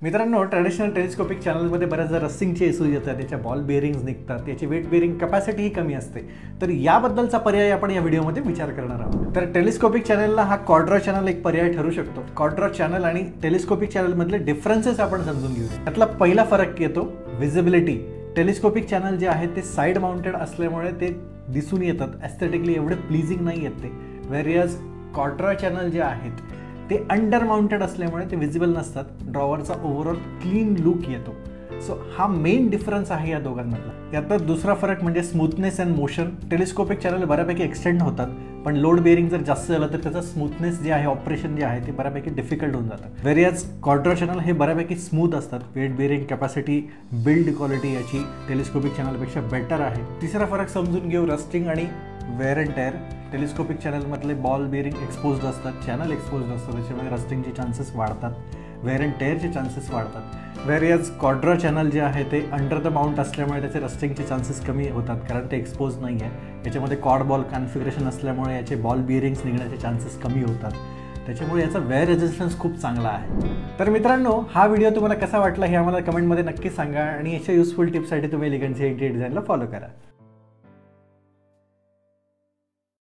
मित्रांनो, traditional telescopic चॅनलमध्ये बऱ्याचदा रस्टिंगचे इश्यूज येतात, त्याच्या बॉल बेअरिंग्स निघतात, त्याची वेट बेअरिंग कॅपॅसिटी ही कमी असते. तर याबद्दलचा पर्याय आपण या व्हिडिओमध्ये विचार करणार आहोत. तर टेलिस्कोपिक चॅनलला हा क्वाड्रा चॅनल एक पर्याय ठरू शकतो. क्वाड्रा चॅनल आणि टेलिस्कोपिक चॅनलमधले डिफरन्सेस आपण समजून घेऊया. त्यातला पहिला फरक येतो व्हिजिबिलिटी. टेलिस्कोपिक चॅनल जे आहे ते साईड माउंटेड असल्यामुळे ते दिसून येतात, ॲस्थेटिकली एवढे प्लीजिंग नाही येत ते. व्हेरियस क्वाड्रा चॅनल जे आहेत ते अंडर माउंटेड असल्यामुळे ते विजिबल नसतात. ड्रॉवरचा ओव्हरऑल क्लीन लुक येतो. सो हा मेन डिफरन्स आहे या दोघांमधला. यातला दुसरा फरक म्हणजे smoothness and motion. Telescopic channel बऱ्यापैकी एक्सटेंड होतात, पण लोड बेअरिंग जर जास्त झालं तर त्याचा स्मूथनेस जे आहे, ऑपरेशन जे आहे ते बऱ्यापैकी डिफिकल्ट होऊन जातं. व्हेरियस क्वाड्रा चॅनल हे बऱ्यापैकी स्मूथ असतात. Weight bearing capacity, build quality याची टेलिस्कोपिक चॅनलपेक्षा बेटर आहे. तिसरा फरक समजून घेऊ, रस्टिंग आणि वेअर अँड टेअर. टेलिस्कोपिक चॅनलमधले बॉल बेअरिंग एक्सपोज्ड असतात, चॅनल एक्सपोज्ड असतं, त्याच्यामुळे रस्टिंगचे चान्सेस वाढतात, वेअर अँड टेअरचे चान्सेस वाढतात. व्हेरियस क्वाड्रा चॅनल जे आहे ते अंडर द माउंट असल्यामुळे त्याचे रस्टिंगचे चान्सेस कमी होतात, कारण ते एक्सपोज नाही आहे. याच्यामध्ये कॉर्ड बॉल कॉन्फिगरेशन असल्यामुळे याचे बॉल बिअरिंग्स निघण्याचे चान्सेस कमी होतात. त्याच्यामुळे याचा वेअर रेजिस्टन्स खूप चांगला आहे. तर मित्रांनो, हा व्हिडिओ तुम्हाला कसा वाटला हे आम्हाला कमेंटमध्ये नक्की सांगा आणि याच्या युजफुल टिप्ससाठी तुम्ही एलिगन्सी इंटिरियर डिझाईनला फॉलो करा.